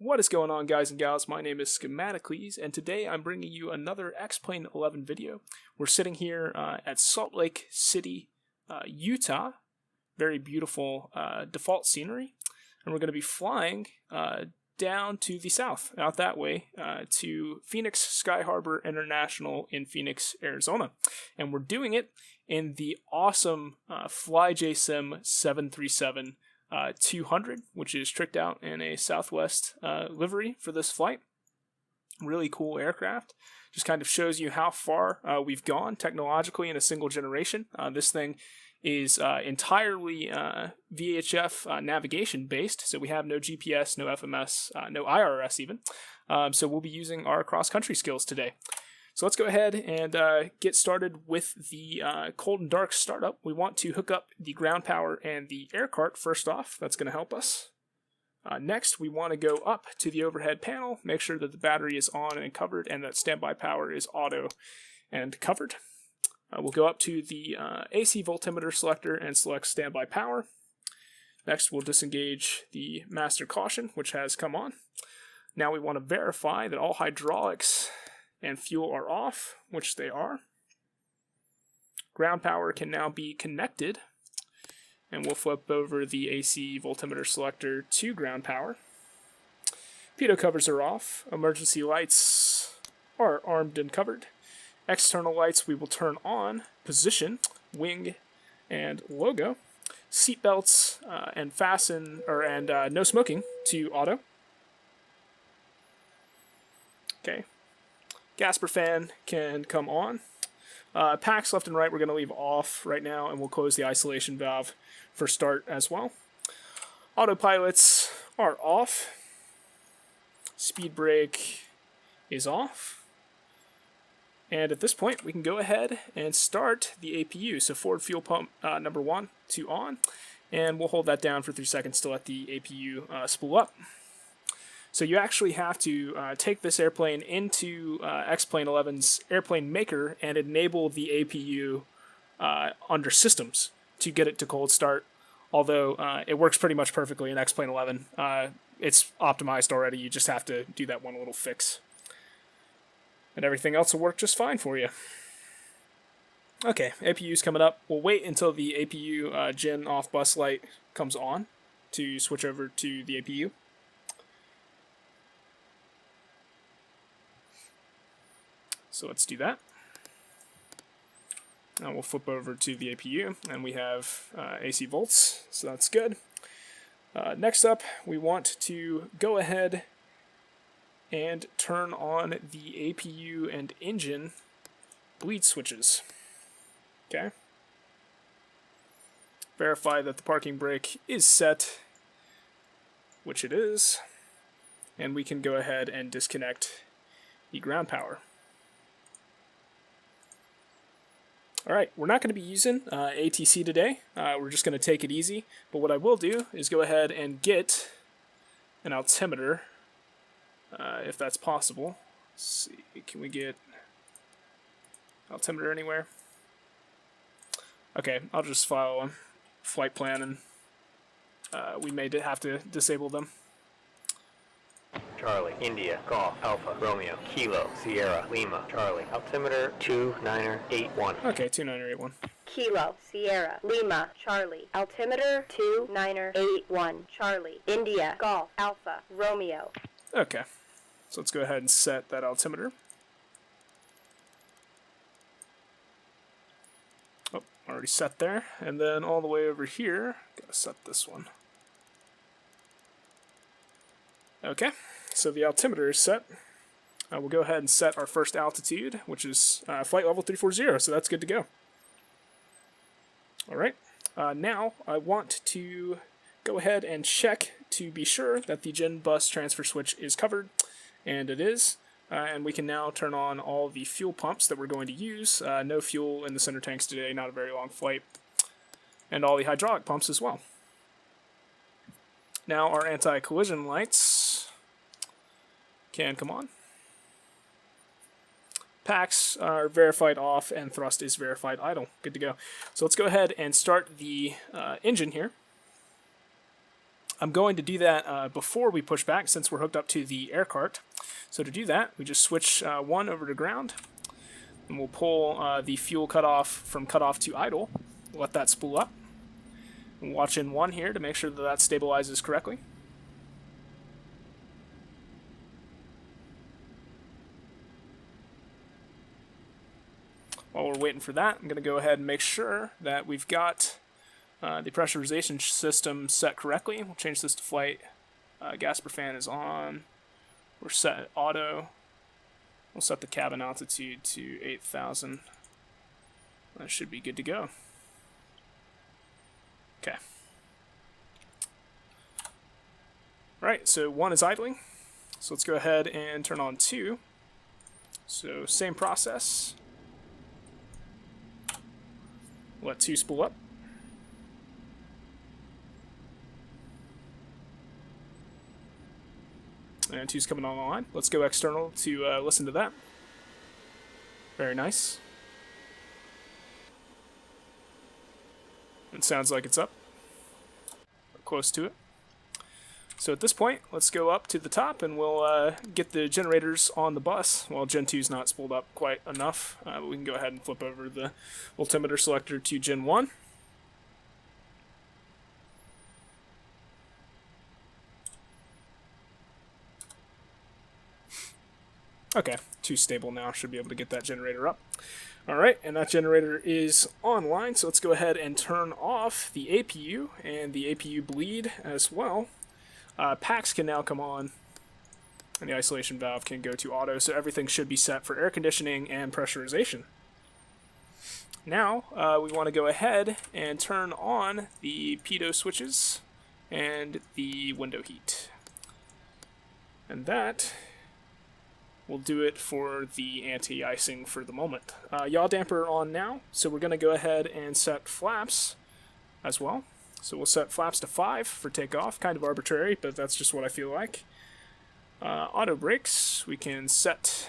What is going on, guys and gals? My name is Schematocles, and today I'm bringing you another X-Plane 11 video. We're sitting here at Salt Lake City, Utah. Very beautiful default scenery. And we're going to be flying down to the south, out that way, to Phoenix Sky Harbor International in Phoenix, Arizona. And we're doing it in the awesome FlyJSim 737 200, which is tricked out in a Southwest livery for this flight. Really cool aircraft. Just kind of shows you how far we've gone technologically in a single generation. This thing is entirely VHF navigation based, so we have no GPS, no FMS, no IRS even. So we'll be using our cross-country skills today. So let's go ahead and get started with the cold and dark startup. We want to hook up the ground power and the air cart first off. That's going to help us. Next, we want to go up to the overhead panel, make sure that the battery is on and covered, and that standby power is auto and covered. We'll go up to the AC voltimeter selector and select standby power. Next, we'll disengage the master caution, which has come on. Now we want to verify that all hydraulics and fuel are off, which they are. Ground power can now be connected, and we'll flip over the AC voltimeter selector to ground power. Pitot covers are off. Emergency lights are armed and covered. External lights we will turn on. Position, wing, and logo. Seat belts and fasten and no smoking to auto. Okay. Gasper fan can come on. Packs left and right we're going to leave off right now, and we'll close the isolation valve for start as well. Autopilots are off. Speed brake is off. And at this point, we can go ahead and start the APU. So forward fuel pump number 1 to on, and we'll hold that down for 3 seconds to let the APU spool up. So you actually have to take this airplane into X-Plane 11's airplane maker and enable the APU under systems to get it to cold start, although it works pretty much perfectly in X-Plane 11. It's optimized already, you just have to do that one little fix. And everything else will work just fine for you. Okay, APU's coming up. We'll wait until the APU gen off bus light comes on to switch over to the APU. So let's do that. Now we'll flip over to the APU, and we have AC volts, so that's good. Next up, we want to go ahead and turn on the APU and engine bleed switches. Okay. Verify that the parking brake is set, which it is, and we can go ahead and disconnect the ground power. Alright, we're not going to be using ATC today. We're just going to take it easy. But what I will do is go ahead and get an altimeter, if that's possible. Let's see, can we get altimeter anywhere? Okay, I'll just follow a flight plan, and we may have to disable them. Charlie, India, Golf, Alpha, Romeo, Kilo, Sierra, Lima, Charlie, altimeter 2981. Okay, 2981. Kilo, Sierra, Lima, Charlie, altimeter 2981, Charlie, India, Golf, Alpha, Romeo. Okay, so let's go ahead and set that altimeter. Oh, already set there. And then all the way over here, gotta set this one. Okay, so the altimeter is set. We'll go ahead and set our first altitude, which is flight level 340, so that's good to go. Alright, now I want to go ahead and check to be sure that the gen bus transfer switch is covered, and it is. And we can now turn on all the fuel pumps that we're going to use. No fuel in the center tanks today, not a very long flight. And all the hydraulic pumps as well. Now our anti-collision lights can come on. Packs are verified off and thrust is verified idle. Good to go. So let's go ahead and start the engine here. I'm going to do that before we push back since we're hooked up to the air cart. So to do that, we just switch one over to ground, and we'll pull the fuel cutoff from cutoff to idle. Let that spool up. And watch in one here to make sure that that stabilizes correctly. While we're waiting for that, I'm going to go ahead and make sure that we've got the pressurization system set correctly. We'll change this to flight. Gas per fan is on. We're set at auto. We'll set the cabin altitude to 8,000. That should be good to go. Okay. Alright, so 1 is idling. So let's go ahead and turn on 2. So same process. Let 2 spool up. And 2's coming online. Let's go external to listen to that. Very nice. It sounds like it's up. Or close to it. So at this point, let's go up to the top and we'll get the generators on the bus. Well, Gen 2's not spooled up quite enough. But we can go ahead and flip over the altimeter selector to Gen 1. Okay, 2's stable now. Should be able to get that generator up. Alright, and that generator is online, so let's go ahead and turn off the APU and the APU bleed as well. Packs can now come on, and the isolation valve can go to auto, so everything should be set for air conditioning and pressurization. Now, we want to go ahead and turn on the pitot switches and the window heat. And that will do it for the anti-icing for the moment. Yaw damper on now, so we're going to go ahead and set flaps as well. So we'll set flaps to 5 for takeoff, kind of arbitrary, but that's just what I feel like. Auto brakes, we can set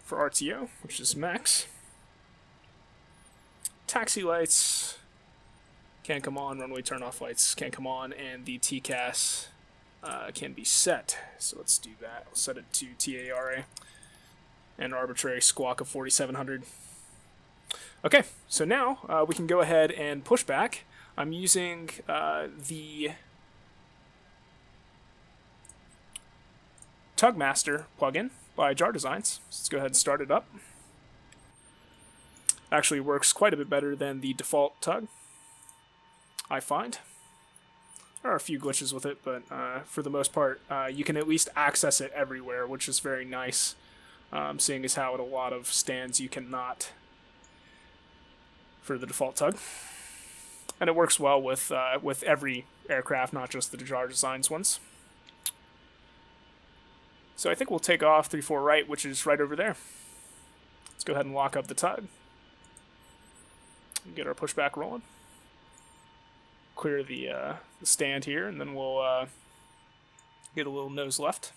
for RTO, which is max. Taxi lights can come on, runway turn-off lights can come on, and the TCAS can be set. So let's do that. We'll set it to TARA, and arbitrary squawk of 4700. Okay, so now we can go ahead and push back. I'm using the Tugmaster plugin by Jar Designs. So let's go ahead and start it up. Actually works quite a bit better than the default Tug, I find. There are a few glitches with it, but for the most part, you can at least access it everywhere, which is very nice, seeing as how at a lot of stands you cannot for the default Tug. And it works well with every aircraft, not just the Jar Designs ones. So I think we'll take off 34 right, which is right over there. Let's go ahead and lock up the Tug. Get our pushback rolling. Clear the stand here, and then we'll get a little nose left.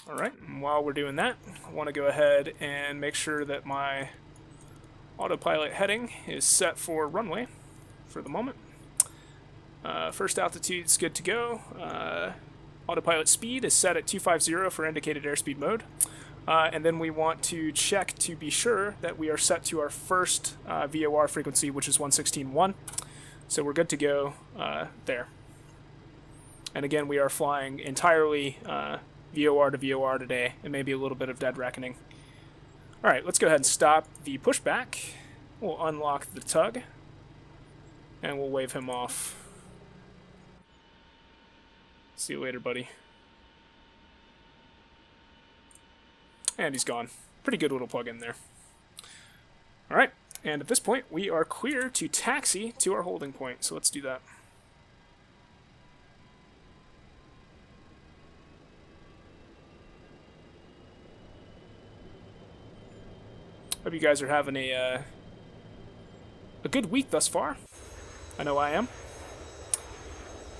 Alright, and while we're doing that, I want to go ahead and make sure that my autopilot heading is set for runway for the moment. First altitude is good to go. Autopilot speed is set at 250 for indicated airspeed mode. And then we want to check to be sure that we are set to our first VOR frequency, which is 116.1. So we're good to go there. And again, we are flying entirely VOR to VOR today, and maybe a little bit of dead reckoning. Alright, let's go ahead and stop the pushback. We'll unlock the Tug, and we'll wave him off. See you later, buddy. And he's gone. Pretty good little plug in there. Alright, and at this point, we are clear to taxi to our holding point, so let's do that. Hope you guys are having a good week thus far. I know I am.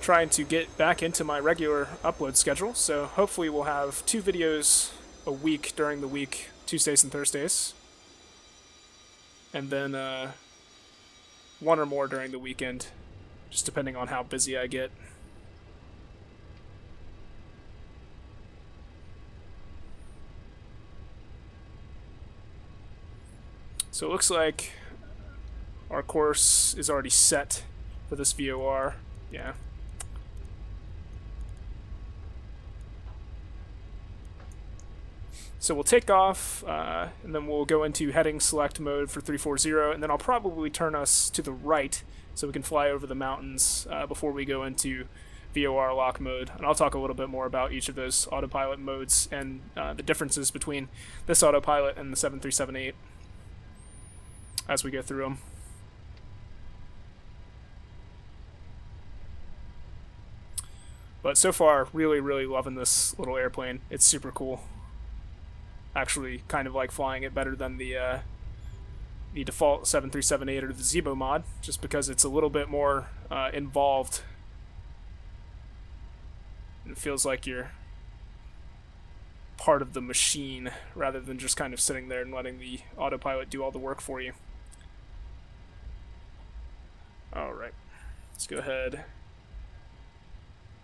Trying to get back into my regular upload schedule, so hopefully we'll have 2 videos a week during the week, Tuesdays and Thursdays. And then one or more during the weekend, just depending on how busy I get. So it looks like our course is already set for this VOR. Yeah. So we'll take off, and then we'll go into heading select mode for 340, and then I'll probably turn us to the right so we can fly over the mountains before we go into VOR lock mode. And I'll talk a little bit more about each of those autopilot modes and the differences between this autopilot and the 7378 as we go through them. But so far, really, really loving this little airplane. It's super cool. Actually, kind of like flying it better than the default 7378 or the Zibo mod, just because it's a little bit more involved. It feels like you're part of the machine rather than just kind of sitting there and letting the autopilot do all the work for you. Alright, let's go ahead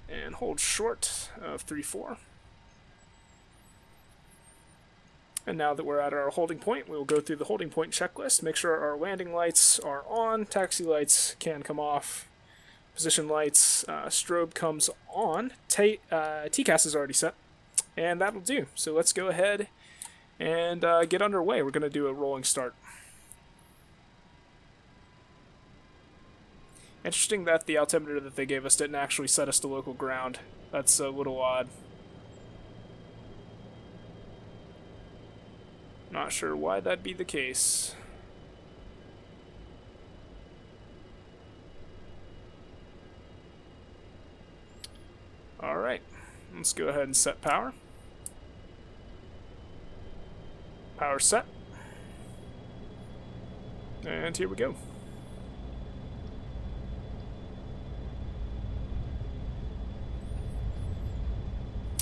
and hold short of 3-4. And now that we're at our holding point, we'll go through the holding point checklist, make sure our landing lights are on, taxi lights can come off, position lights, strobe comes on, TCAS is already set, and that'll do. So let's go ahead and get underway. We're going to do a rolling start. Interesting that the altimeter that they gave us didn't actually set us to local ground. That's a little odd. Not sure why that'd be the case. Alright, let's go ahead and set power. Power set. And here we go.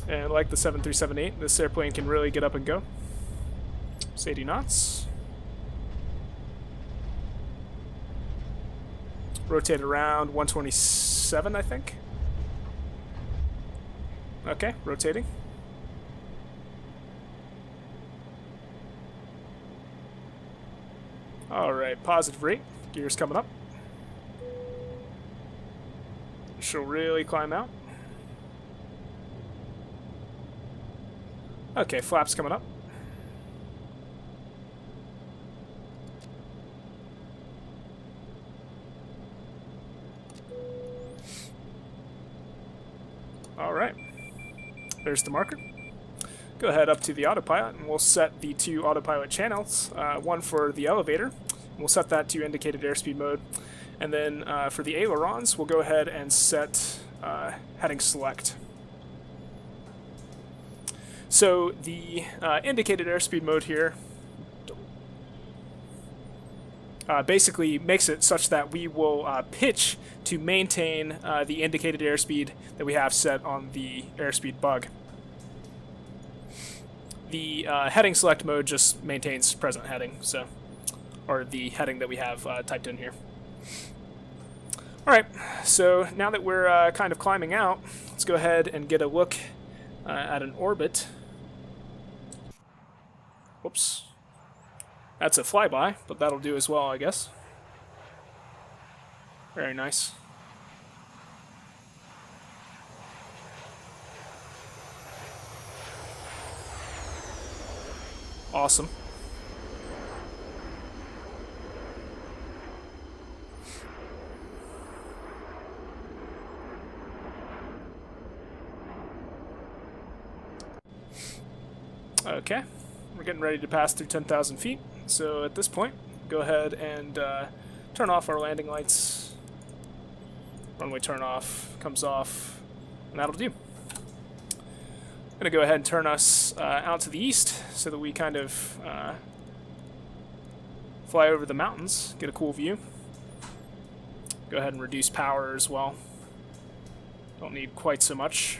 And like the 7378, this airplane can really get up and go. It's 80 knots. Rotate around 127, I think. Okay, rotating. Alright, positive rate. Gears coming up. She'll really climb out. Okay, flaps coming up. Alright, there's the marker. Go ahead up to the autopilot and we'll set the two autopilot channels, one for the elevator, we'll set that to indicated airspeed mode, and then for the ailerons we'll go ahead and set heading select. So the indicated airspeed mode here basically makes it such that we will pitch to maintain the indicated airspeed that we have set on the airspeed bug. The heading select mode just maintains present heading, so, or the heading that we have typed in here. Alright, so now that we're kind of climbing out, let's go ahead and get a look at an orbit. Whoops. That's a flyby, but that'll do as well, I guess. Very nice. Awesome. Okay, we're getting ready to pass through 10,000 feet. So at this point, go ahead and turn off our landing lights. Runway turn off, comes off, and that'll do. I'm going to go ahead and turn us out to the east so that we kind of fly over the mountains, get a cool view. Go ahead and reduce power as well. Don't need quite so much.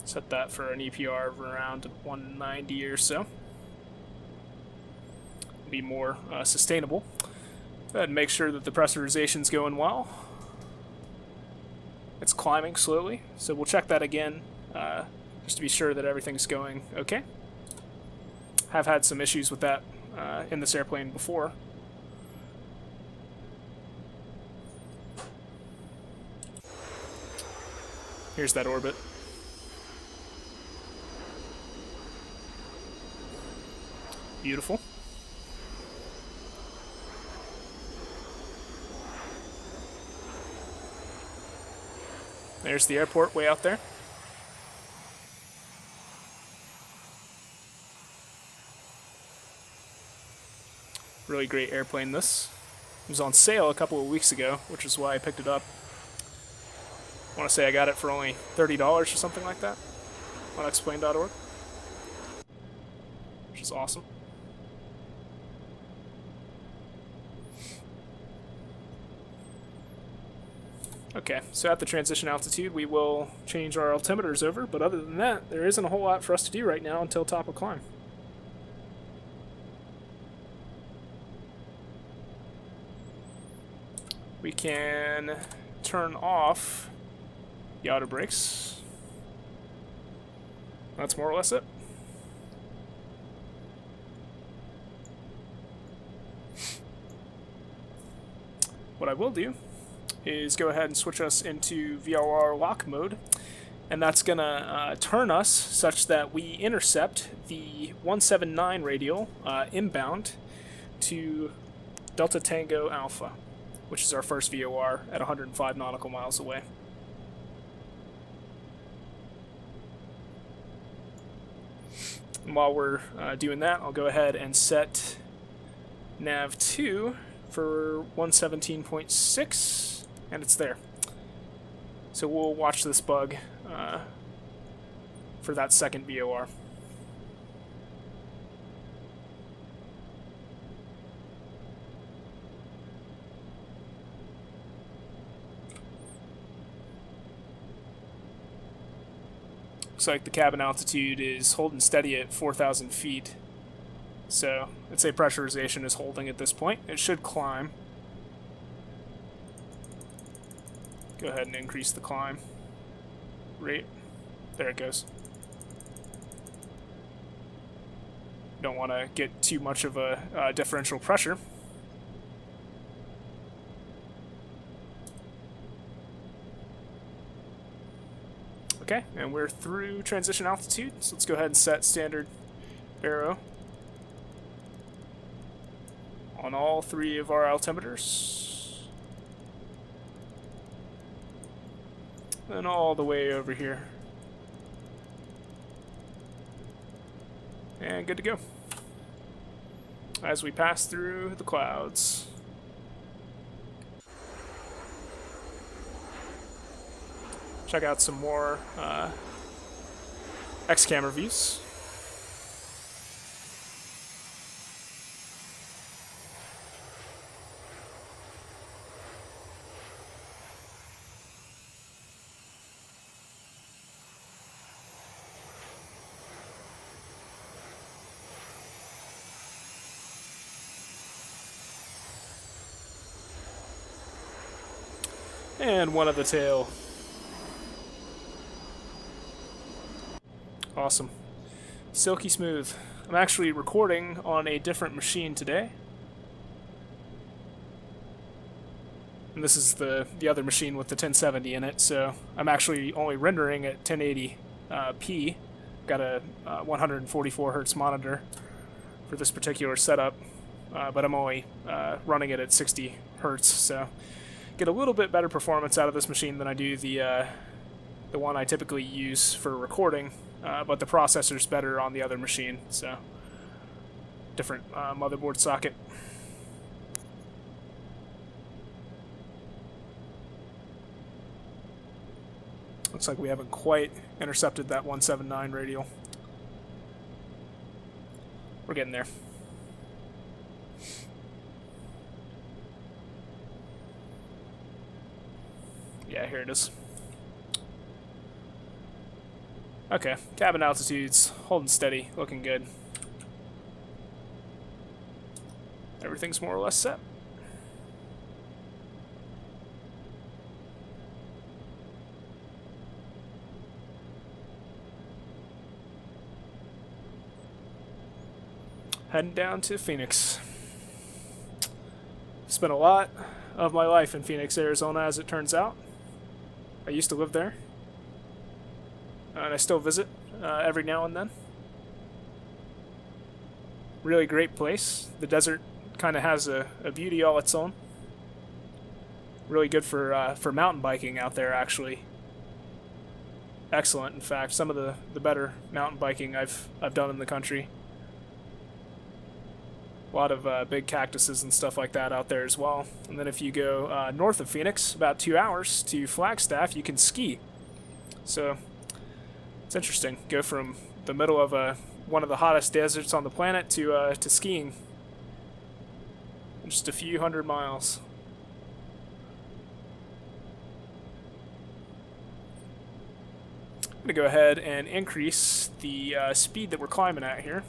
Set that for an EPR of around 190 or so. be more sustainable. Go ahead and make sure that the pressurization's going well. It's climbing slowly, so we'll check that again just to be sure that everything's going okay. Have had some issues with that in this airplane before. Here's that orbit. Beautiful. There's the airport way out there. Really great airplane, this. It was on sale a couple of weeks ago, which is why I picked it up. I want to say I got it for only $30 or something like that on explain.org, which is awesome. Okay, so at the transition altitude, we will change our altimeters over, but other than that, there isn't a whole lot for us to do right now until top of climb. We can turn off the auto brakes. That's more or less it. What I will do is go ahead and switch us into VLR lock mode, and that's gonna turn us such that we intercept the 179 radial inbound to Delta Tango Alpha, which is our first VOR at 105 nautical miles away. And while we're doing that, I'll go ahead and set nav 2 for 117.6, and it's there. So we'll watch this bug for that second VOR. Looks like the cabin altitude is holding steady at 4,000 feet. So I'd say pressurization is holding at this point. It should climb. Go ahead and increase the climb rate. There it goes. Don't want to get too much of a differential pressure. Okay, and we're through transition altitude, so let's go ahead and set standard baro on all three of our altimeters. And all the way over here. And good to go. As we pass through the clouds. Check out some more X-camera views. And one at the tail. Awesome. Silky smooth. I'm actually recording on a different machine today. And this is the other machine with the 1070 in it, so I'm actually only rendering at 1080p. Got a 144 hertz monitor for this particular setup, but I'm only running it at 60 hertz, so get a little bit better performance out of this machine than I do the one I typically use for recording. But the processor's better on the other machine, so different motherboard socket. Looks like we haven't quite intercepted that 179 radial. We're getting there. Yeah, here it is. Okay, cabin altitude's holding steady, looking good. everything's more or less set. Heading down to Phoenix. Spent a lot of my life in Phoenix, Arizona, as it turns out. I used to live there, and I still visit every now and then. Really great place. The desert kind of has a beauty all its own. Really good for mountain biking out there, actually. Excellent, in fact. Some of the better mountain biking I've done in the country. A lot of big cactuses and stuff like that out there as well. And then if you go north of Phoenix, about 2 hours to Flagstaff, you can ski. So it's interesting. Go from the middle of one of the hottest deserts on the planet to skiing in just a few hundred miles. I'm going to go ahead and increase the speed that we're climbing at here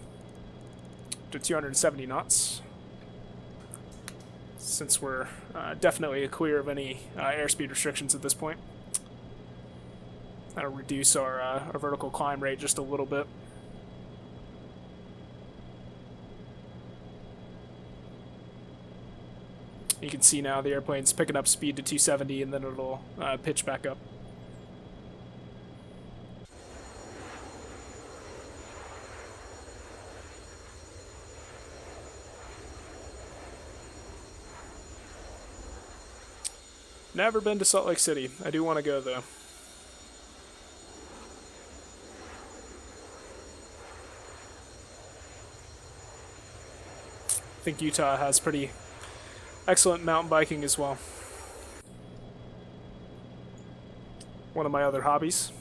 to 270 knots, since we're definitely clear of any airspeed restrictions at this point. That'll reduce our vertical climb rate just a little bit. You can see now the airplane's picking up speed to 270, and then it'll pitch back up. Never been to Salt Lake City. I do want to go, though. I think Utah has pretty excellent mountain biking as well. One of my other hobbies.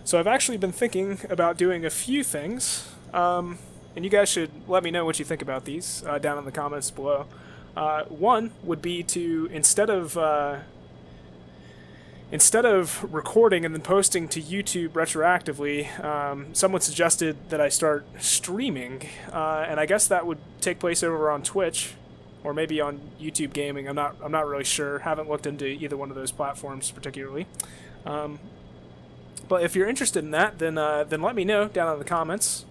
So I've actually been thinking about doing a few things, and you guys should let me know what you think about these down in the comments below. One would be to, instead of recording and then posting to YouTube retroactively, someone suggested that I start streaming, and I guess that would take place over on Twitch, or maybe on YouTube Gaming. I'm not really sure. Haven't looked into either one of those platforms particularly. But if you're interested in that, then let me know down in the comments,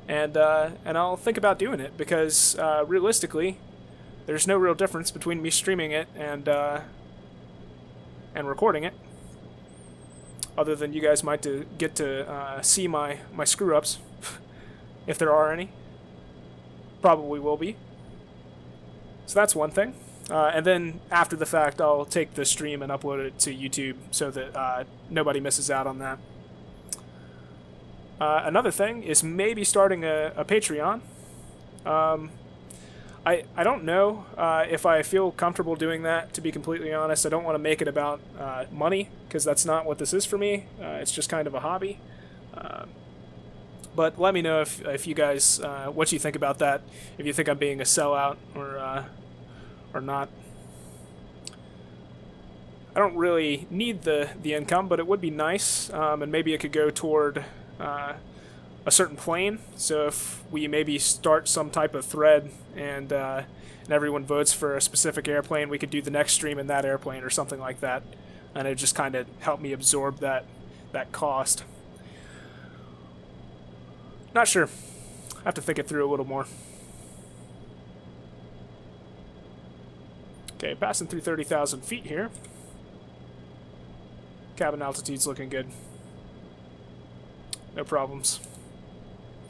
and I'll think about doing it, because realistically, there's no real difference between me streaming it and recording it, other than you guys might get to see my screw-ups, if there are any. Probably will be. So that's one thing. And then after the fact, I'll take the stream and upload it to YouTube so that nobody misses out on that. Another thing is maybe starting a Patreon. I don't know if I feel comfortable doing that, to be completely honest. I don't want to make it about money, because that's not what this is for me. It's just kind of a hobby. But let me know if you guys, what you think about that, if you think I'm being a sellout or not. I don't really need the income, but it would be nice, and maybe it could go toward a certain plane. So if we maybe start some type of thread and everyone votes for a specific airplane, we could do the next stream in that airplane or something like that, and it just kind of help me absorb that cost. Not sure. I have to think it through a little more. Okay, passing through 30,000 feet here. Cabin altitude's looking good. No problems.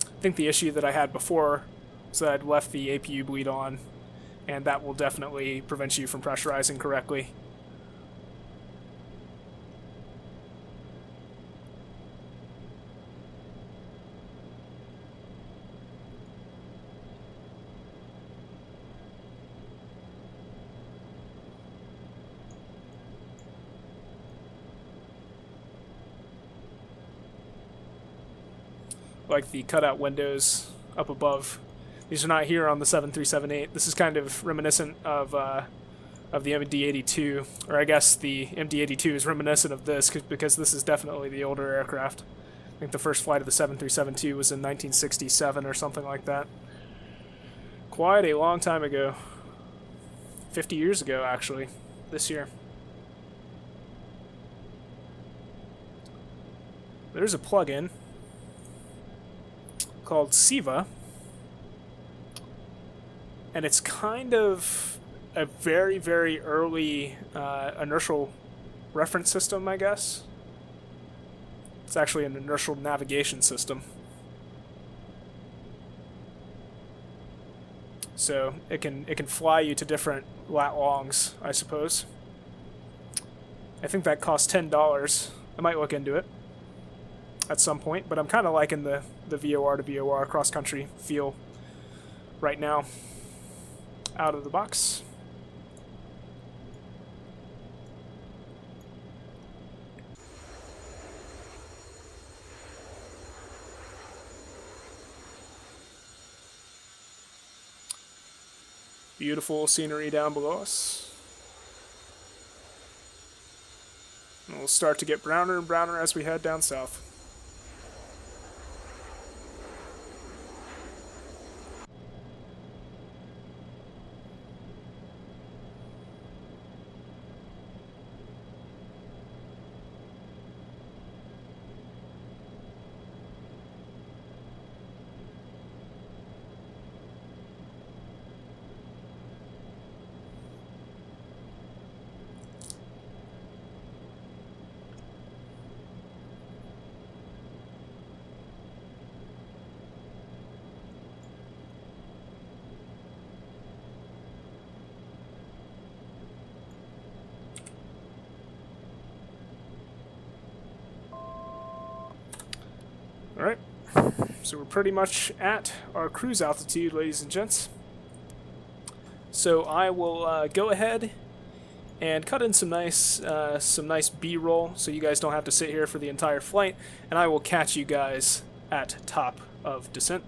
I think the issue that I had before was that I'd left the APU bleed on, and that will definitely prevent you from pressurizing correctly. like the cutout windows up above. These are not here on the 7378. This is kind of reminiscent of the MD-82, or I guess the MD-82 is reminiscent of this because this is definitely the older aircraft. I think the first flight of the 7372 was in 1967 or something like that. Quite a long time ago. 50 years ago, actually, this year. There's a plugin called Siva, and it's kind of a very, very early inertial reference system, I guess. It's actually an inertial navigation system. So it can fly you to different lat longs, I suppose. I think that costs $10. I might look into it at some point, but I'm kind of liking the VOR to VOR cross-country feel right now. Out of the box. Beautiful scenery down below us. And we'll start to get browner and browner as we head down south. Alright, so we're pretty much at our cruise altitude, ladies and gents. So I will go ahead and cut in some nice B-roll so you guys don't have to sit here for the entire flight, and I will catch you guys at top of descent.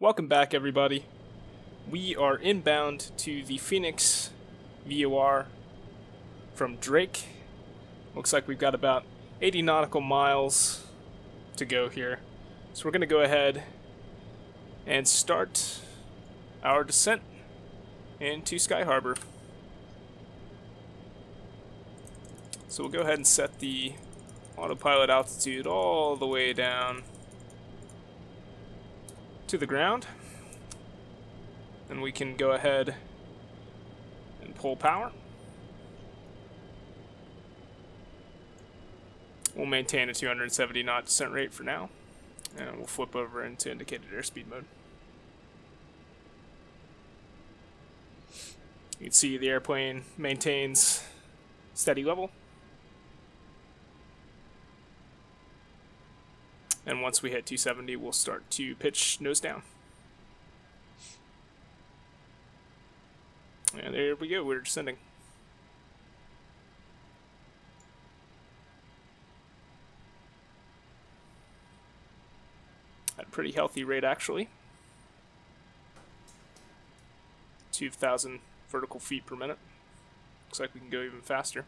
Welcome back, everybody. We are inbound to the Phoenix VOR from Drake. Looks like we've got about 80 nautical miles to go here. So we're going to go ahead and start our descent into Sky Harbor. So we'll go ahead and set the autopilot altitude all the way down to the ground, and we can go ahead and pull power. We'll maintain a 270 knot descent rate for now, and we'll flip over into indicated airspeed mode. You can see the airplane maintains steady level, and once we hit 270, we'll start to pitch nose down. And there we go, we're descending. At a pretty healthy rate, actually. 2,000 vertical feet per minute. Looks like we can go even faster.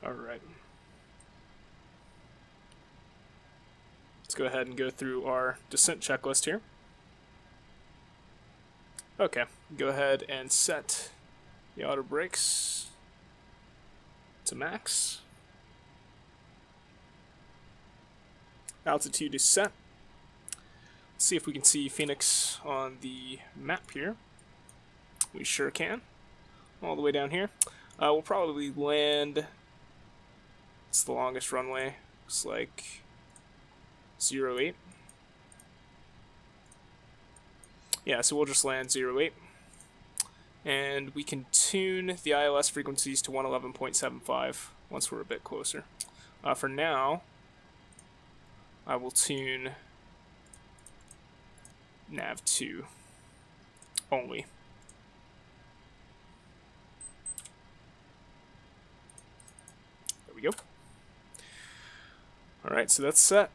Alright. Let's go ahead and go through our descent checklist here. Okay, go ahead and set the auto brakes to max. Altitude is set. Let's see if we can see Phoenix on the map here. We sure can. All the way down here. We'll probably land... It's the longest runway. Looks like 08. Yeah, so we'll just land 08. And we can tune the ILS frequencies to 111.75 once we're a bit closer. For now, I will tune nav 2 only. There we go. Alright, so that's set.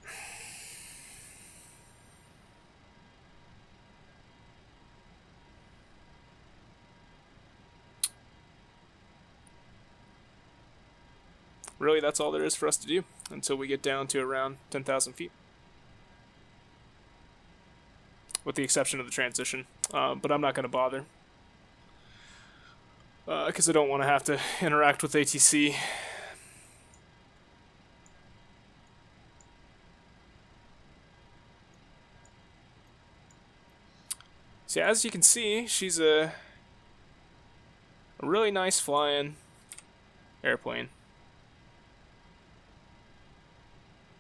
Really, that's all there is for us to do until we get down to around 10,000 feet. With the exception of the transition. But I'm not going to bother. Because I don't want to have to interact with ATC. So as you can see, she's a really nice flying airplane.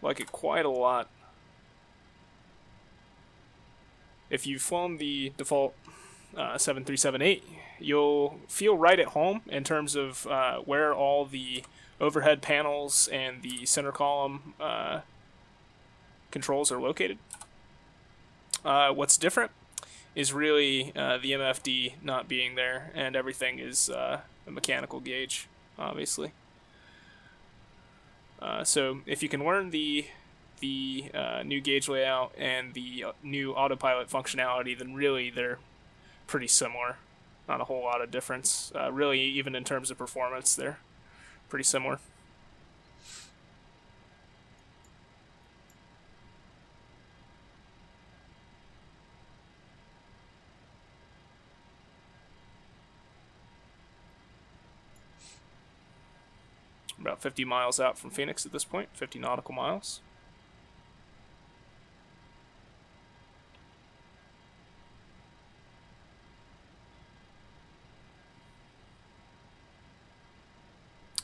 Like it quite a lot. If you've flown the default 7378, you'll feel right at home in terms of where all the overhead panels and the center column controls are located. What's different is really the MFD not being there, and everything is a mechanical gauge, obviously. So if you can learn the new gauge layout and the new autopilot functionality, then really they're pretty similar. Not a whole lot of difference. Really, even in terms of performance, they're pretty similar. About 50 miles out from Phoenix at this point, 50 nautical miles.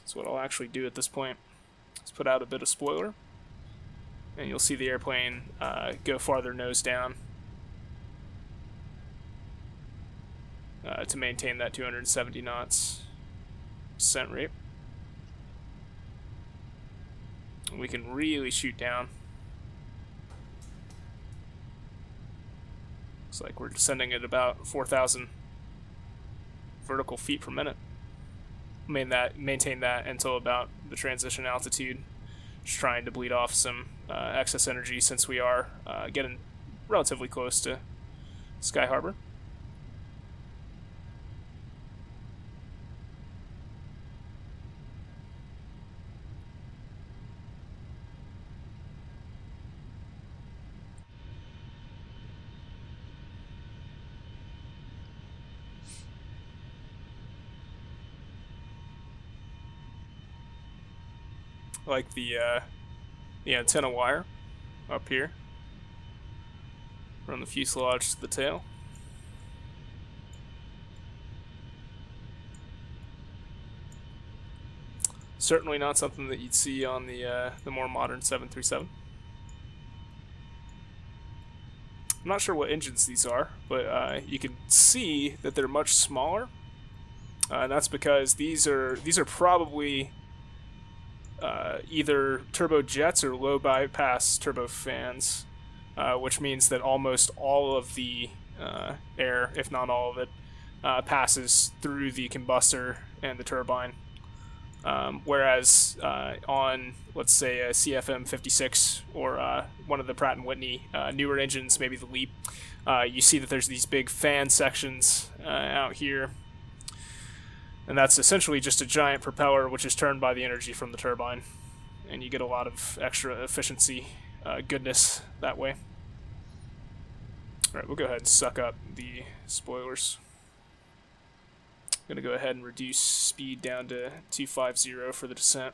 So what I'll actually do at this point is put out a bit of spoiler, and you'll see the airplane go farther nose down to maintain that 270 knots descent rate. We can really shoot down. Looks like we're descending at about 4,000 vertical feet per minute. maintain that until about the transition altitude. Just trying to bleed off some excess energy since we are getting relatively close to Sky Harbor. Like the antenna wire up here from the fuselage to the tail. Certainly not something that you'd see on the more modern 737. I'm not sure what engines these are, but you can see that they're much smaller, and that's because these are probably either turbojets or low bypass turbofans, which means that almost all of the air, if not all of it, passes through the combustor and the turbine. Whereas on, let's say, a CFM 56 or one of the Pratt & Whitney newer engines, maybe the LEAP, you see that there's these big fan sections out here. And that's essentially just a giant propeller which is turned by the energy from the turbine. And you get a lot of extra efficiency goodness that way. Alright, we'll go ahead and suck up the spoilers. I'm going to go ahead and reduce speed down to 250 for the descent.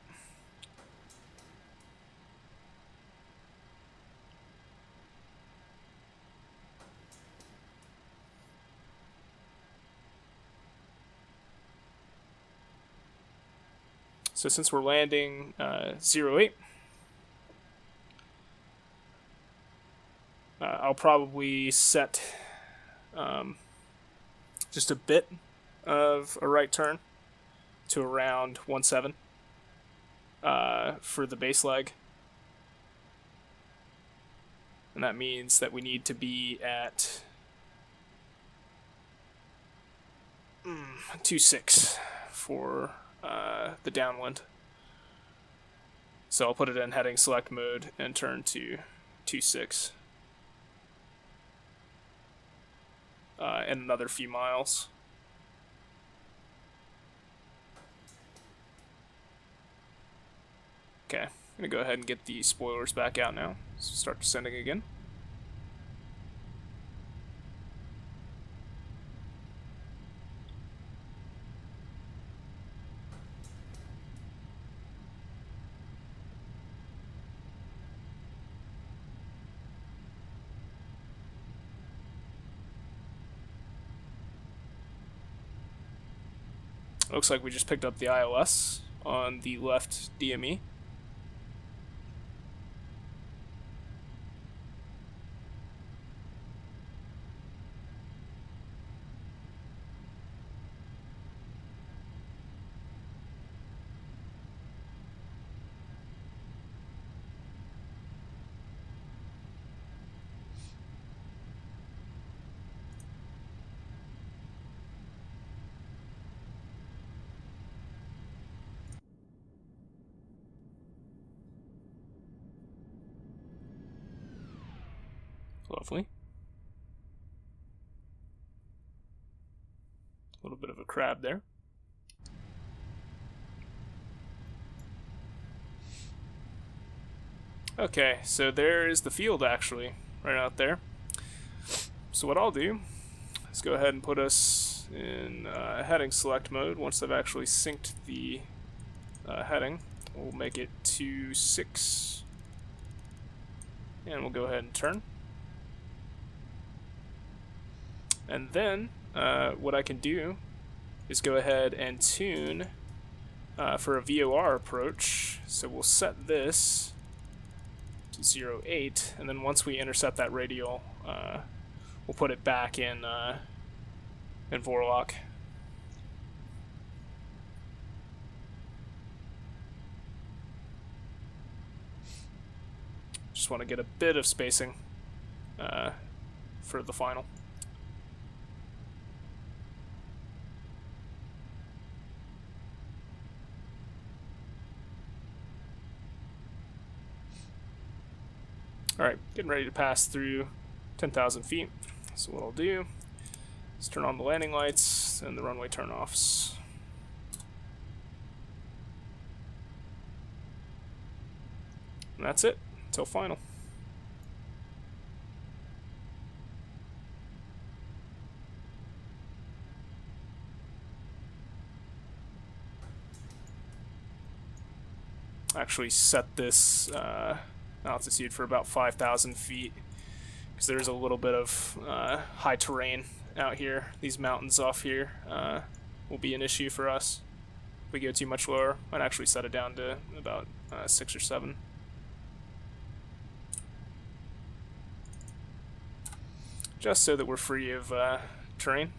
So since we're landing 08, I'll probably set just a bit of a right turn to around 17 for the base leg. And that means that we need to be at 2.6 for the downwind. So I'll put it in heading select mode and turn to 2.6 in another few miles. Okay, I'm gonna go ahead and get the spoilers back out now. So start descending again. Looks like we just picked up the ILS on the left DME. Lovely. A little bit of a crab there. Okay, so there is the field actually, right out there. So what I'll do is go ahead and put us in heading select mode. Once I've actually synced the heading, we'll make it 2.6, and we'll go ahead and turn. And then what I can do is go ahead and tune for a VOR approach. So we'll set this to 0.8, and then once we intercept that radial, we'll put it back in Vorlock. Just want to get a bit of spacing for the final. Alright, getting ready to pass through 10,000 feet. So what I'll do is turn on the landing lights and the runway turn-offs. And that's it, until final. Actually set this altitude for about 5,000 feet because there's a little bit of high terrain out here. These mountains off here will be an issue for us. If we go too much lower, I'd actually set it down to about 6 or 7. Just so that we're free of terrain.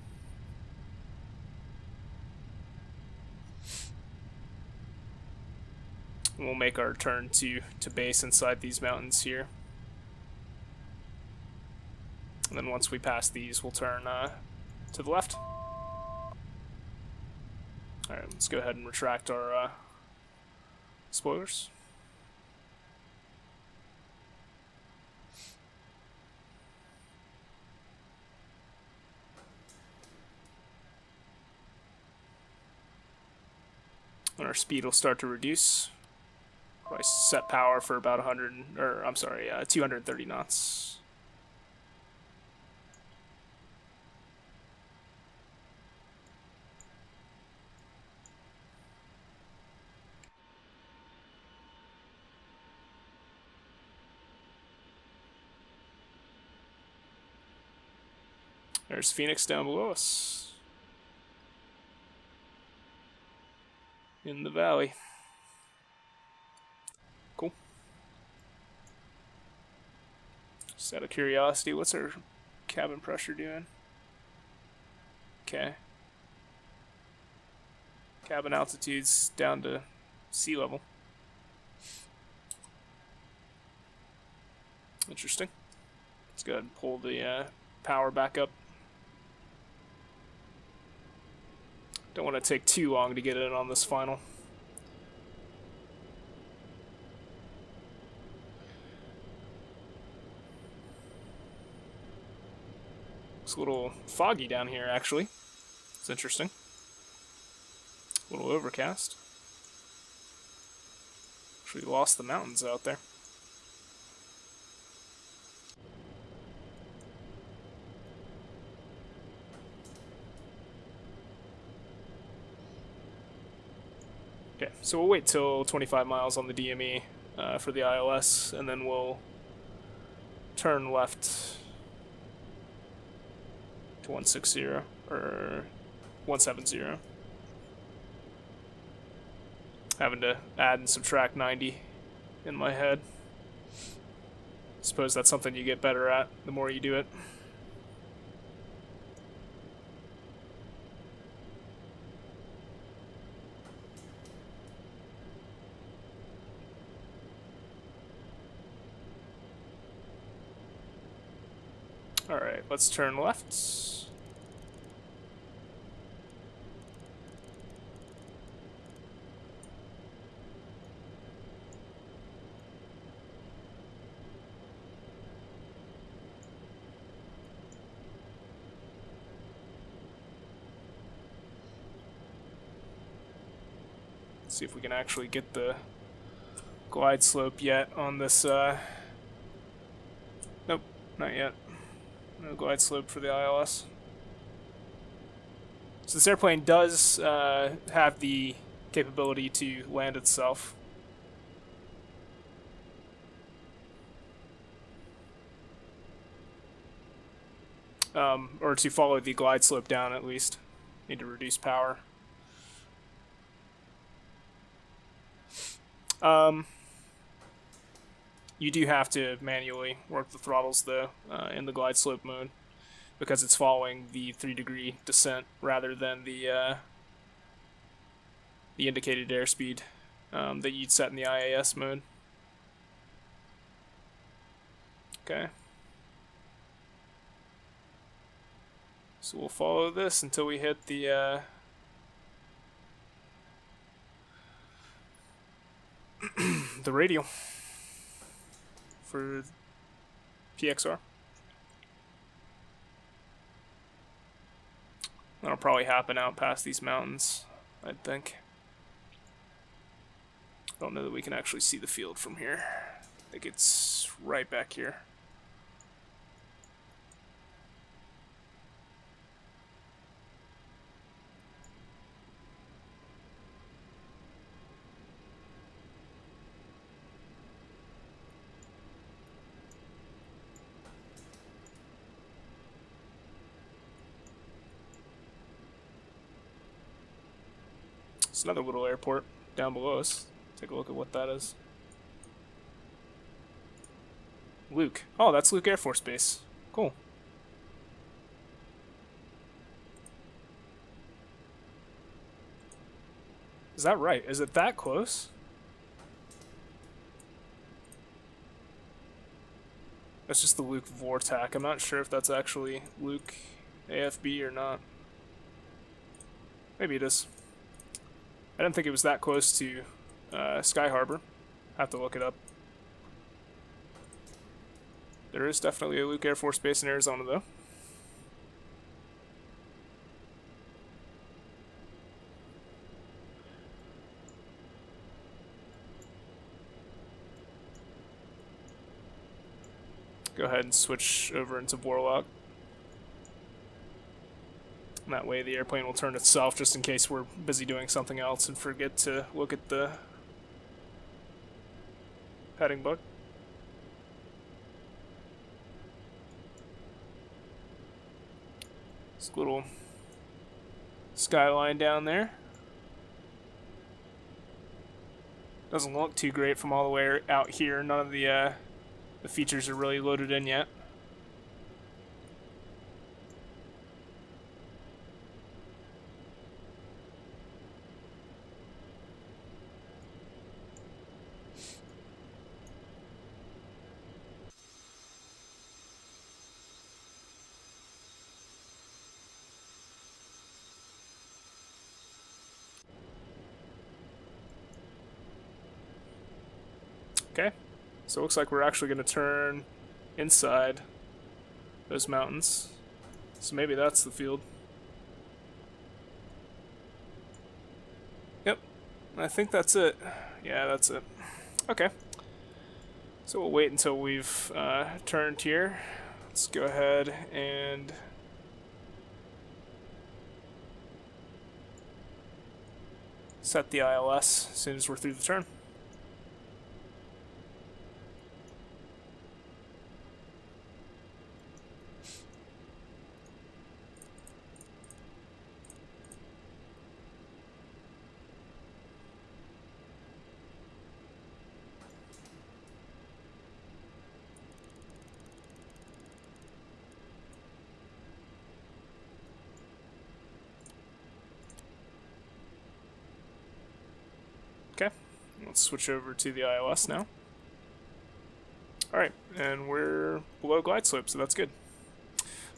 And we'll make our turn to base inside these mountains here. And then once we pass these, we'll turn to the left. Alright, let's go ahead and retract our spoilers. And our speed will start to reduce. I set power for about 230 knots. There's Phoenix down below us. In the valley. Cool. Just out of curiosity, what's our cabin pressure doing? Okay. Cabin altitude's down to sea level. Interesting. Let's go ahead and pull the power back up. Don't want to take too long to get in on this final. It's a little foggy down here, actually. It's interesting. A little overcast. Actually lost the mountains out there. Okay, so we'll wait till 25 miles on the DME for the ILS, and then we'll turn left to 160 or 170. Having to add and subtract 90 in my head. Suppose that's something you get better at the more you do it. Alright, let's turn left. See if we can actually get the glide slope yet on this. Nope, not yet. No glide slope for the ILS. So this airplane does have the capability to land itself. Or to follow the glide slope down at least. Need to reduce power. You do have to manually work the throttles though in the glide slope mode because it's following the 3-degree descent rather than the indicated airspeed that you'd set in the IAS mode. Okay. So we'll follow this until we hit the the radial for PXR. That'll probably happen out past these mountains, I think. Don't know that we can actually see the field from here. I think it's right back here. It's another little airport down below us. Take a look at what that is. Luke. Oh, that's Luke Air Force Base. Cool. Is that right? Is it that close? That's just the Luke Vortac. I'm not sure if that's actually Luke AFB or not. Maybe it is. I didn't think it was that close to Sky Harbor. Have to look it up. There is definitely a Luke Air Force Base in Arizona, though. Go ahead and switch over into Warlock. And that way the airplane will turn itself just in case we're busy doing something else and forget to look at the heading book. This little skyline down there. Doesn't look too great from all the way out here. None of the features are really loaded in yet. Okay, so it looks like we're actually going to turn inside those mountains. So maybe that's the field. Yep, I think that's it. Yeah, that's it. Okay, so we'll wait until we've turned here. Let's go ahead and set the ILS as soon as we're through the turn. Okay, let's switch over to the ILS now. Alright, and we're below glide slope, so that's good.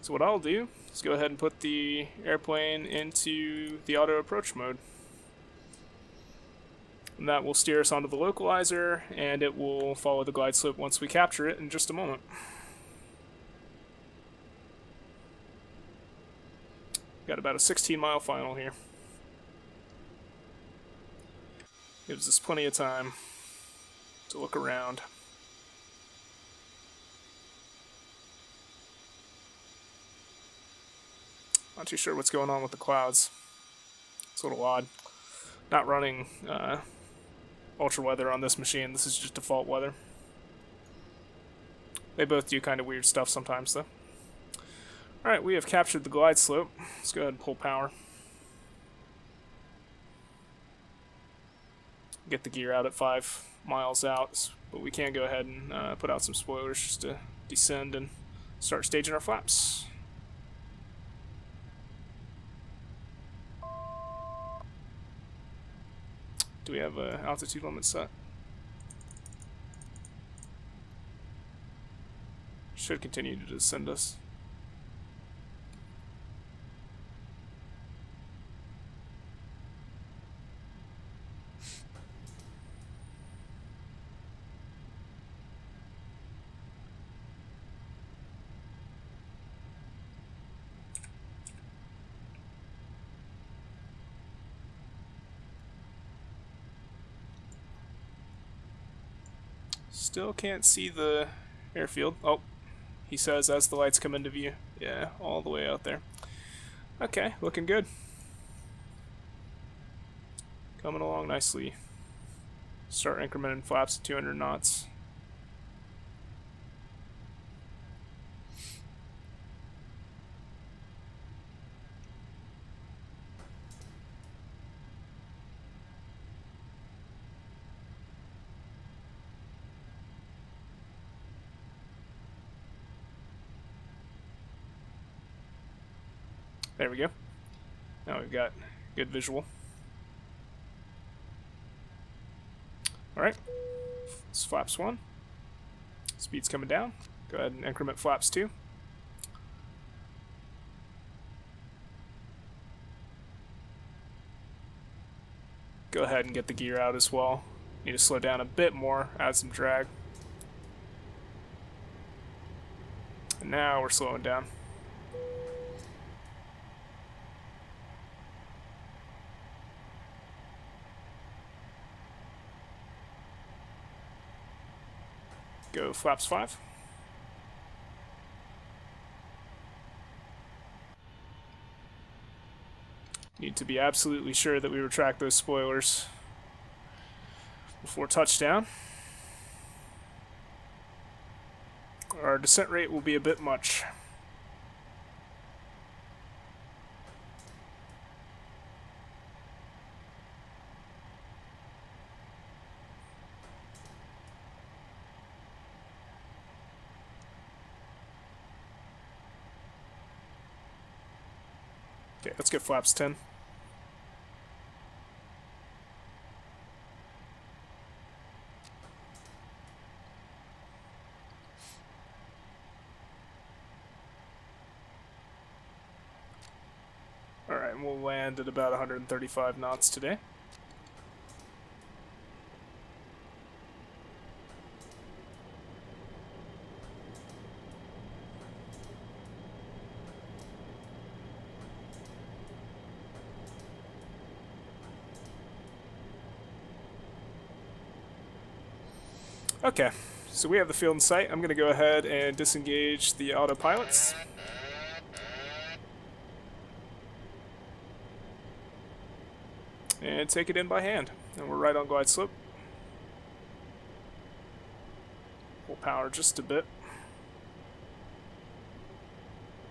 So what I'll do is go ahead and put the airplane into the auto approach mode. And that will steer us onto the localizer, and it will follow the glide slope once we capture it in just a moment. Got about a 16-mile final here. Gives us plenty of time to look around. Not too sure what's going on with the clouds. It's a little odd. Not running ultra weather on this machine. This is just default weather. They both do kind of weird stuff sometimes, though. Alright, we have captured the glide slope. Let's go ahead and pull power. Get the gear out at 5 miles out, but we can go ahead and put out some spoilers just to descend and start staging our flaps. Do we have an altitude limit set? Should continue to descend us. Still can't see the airfield. Oh, he says as the lights come into view. Yeah, all the way out there. Okay, looking good. Coming along nicely. Start incrementing flaps to 200 knots. There we go. Now we've got good visual. Alright, it's flaps 1. Speed's coming down. Go ahead and increment flaps 2. Go ahead and get the gear out as well. Need to slow down a bit more, add some drag. And now we're slowing down. Go flaps 5. Need to be absolutely sure that we retract those spoilers before touchdown. Our descent rate will be a bit much. Okay, let's get flaps 10. Alright, and we'll land at about 135 knots today. Okay, so we have the field in sight. I'm going to go ahead and disengage the autopilots. And take it in by hand. And we're right on glide slope. We'll power just a bit.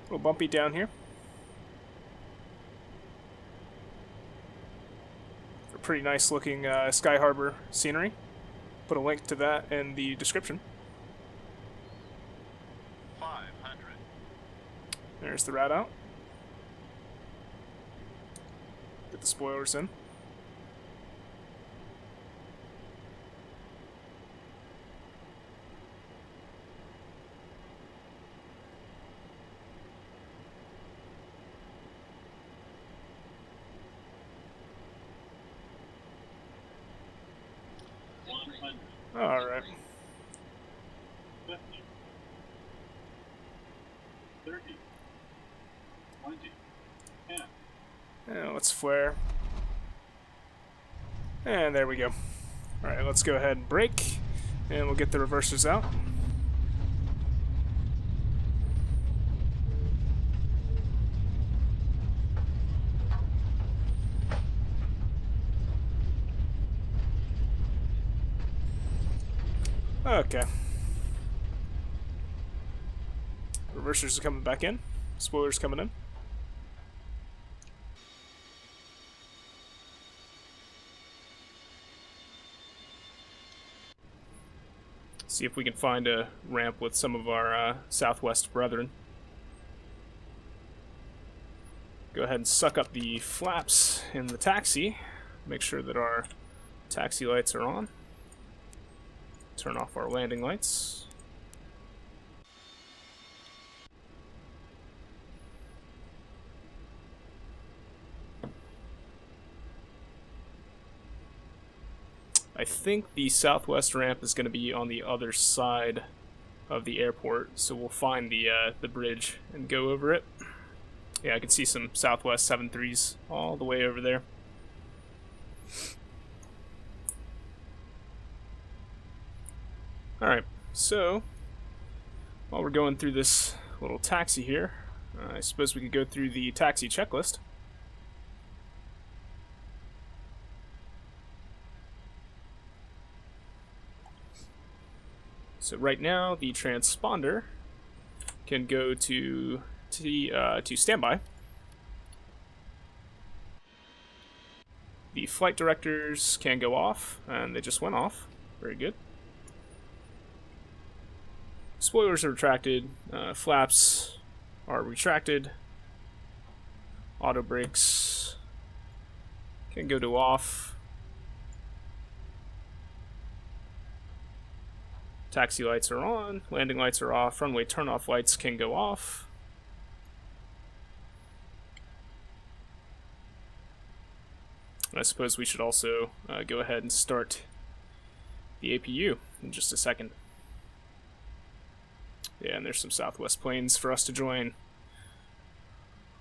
A little bumpy down here. A pretty nice looking Sky Harbor scenery. Put a link to that in the description. 500. There's the rat out. Get the spoilers in. Alright. 50. 30. 20. 10. And let's flare. And there we go. Alright, let's go ahead and brake. And we'll get the reversers out. Okay. Reversers are coming back in. Spoilers coming in. See if we can find a ramp with some of our southwest brethren. Go ahead and suck up the flaps in the taxi. Make sure that our taxi lights are on. Turn off our landing lights. I think the southwest ramp is going to be on the other side of the airport, so we'll find the bridge and go over it. Yeah, I can see some southwest 7.3s all the way over there. Alright, so while we're going through this little taxi here, I suppose we could go through the taxi checklist. So right now, the transponder can go to standby. The flight directors can go off, and they just went off. Very good. Spoilers are retracted. Flaps are retracted. Auto brakes can go to off. Taxi lights are on. Landing lights are off. Runway turn-off lights can go off. I suppose we should also go ahead and start the APU in just a second. Yeah, and there's some Southwest planes for us to join.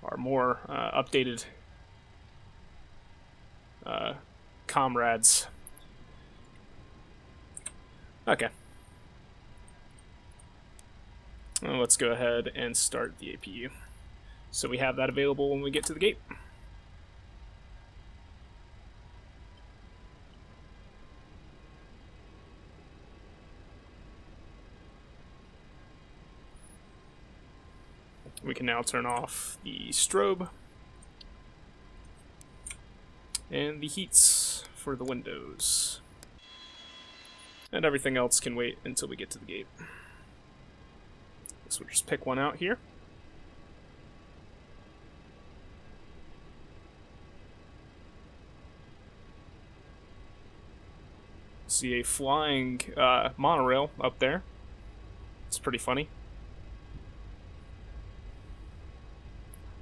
Our more updated comrades. Okay. Well, let's go ahead and start the APU. So we have that available when we get to the gate. We can now turn off the strobe and the heats for the windows. And everything else can wait until we get to the gate. So we'll just pick one out here. See a flying monorail up there. It's pretty funny.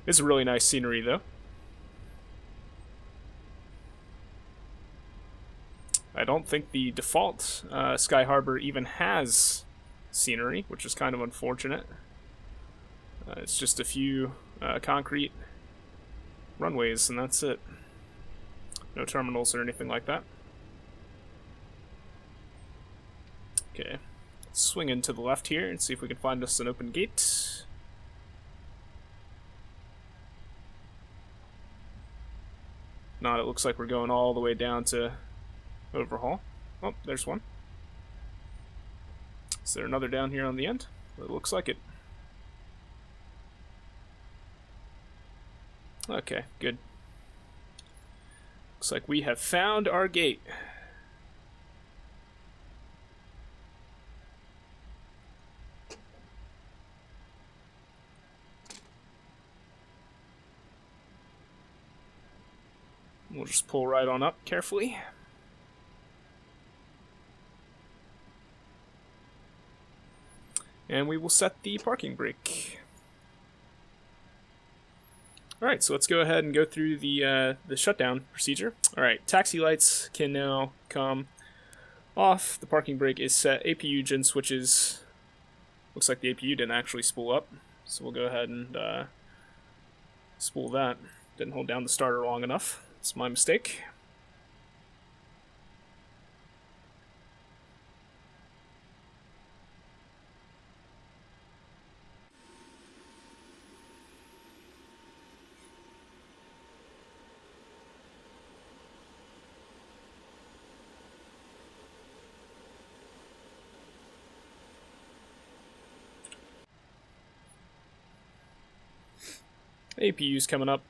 It's a really nice scenery, though. I don't think the default Sky Harbor even has scenery, which is kind of unfortunate. It's just a few concrete runways, and that's it. No terminals or anything like that. Okay, let's swing into the left here and see if we can find us an open gate. Not, it looks like we're going all the way down to overhaul. Oh, there's one. Is there another down here on the end? It looks like it. Okay, good. Looks like we have found our gate. We'll just pull right on up carefully. And we will set the parking brake. Alright, so let's go ahead and go through the shutdown procedure. Alright, taxi lights can now come off. The parking brake is set. APU gen switches. Looks like the APU didn't actually spool up. So we'll go ahead and spool that. Didn't hold down the starter long enough. It's my mistake. APU's coming up.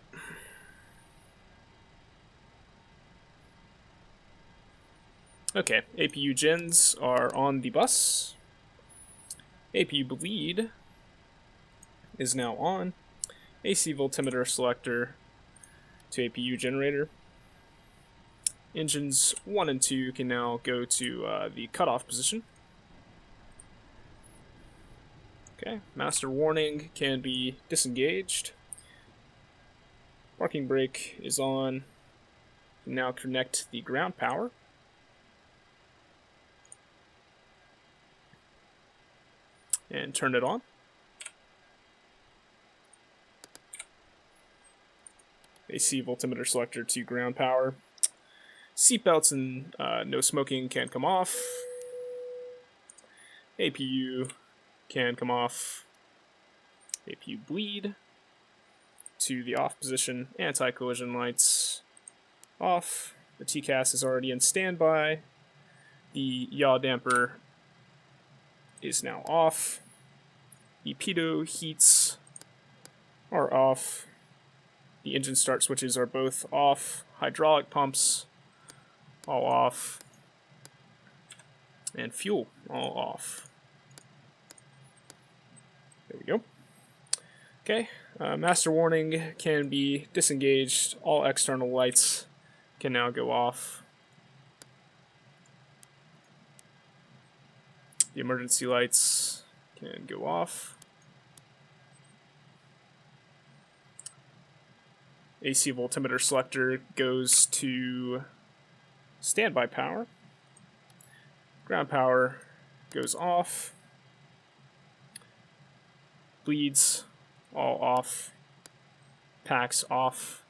Okay, APU gens are on the bus. APU bleed is now on. AC voltimeter selector to APU generator. Engines 1 and 2 can now go to the cutoff position. Okay, master warning can be disengaged. Parking brake is on. Now connect the ground power. And turn it on. AC voltimeter selector to ground power. Seatbelts and no smoking can come off. APU can come off. APU bleed to the off position. Anti-collision lights off. The TCAS is already in standby. The yaw damper is now off. The pitot heats are off. The engine start switches are both off. Hydraulic pumps all off. And fuel all off. There we go. Okay, master warning can be disengaged. All external lights can now go off. The emergency lights can go off. AC voltimeter selector goes to standby power. Ground power goes off. Bleeds all off. Packs off.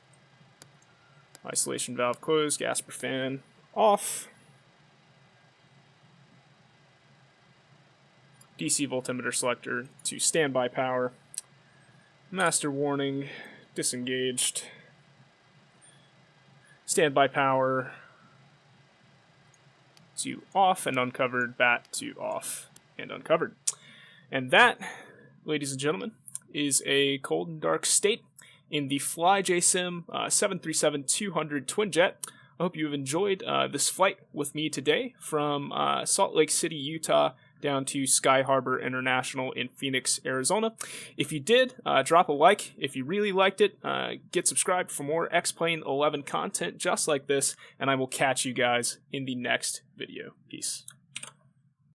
Isolation valve closed. Gas per fan off. DC voltimeter selector to standby power. Master warning disengaged. Standby power to off and uncovered, bat to off and uncovered. And that, ladies and gentlemen, is a cold and dark state in the FlyJSim 737-200 TwinJet. I hope you have enjoyed this flight with me today from Salt Lake City, Utah, down to Sky Harbor International in Phoenix, Arizona. If you did, drop a like. If you really liked it, get subscribed for more X-Plane 11 content just like this, and I will catch you guys in the next video. Peace.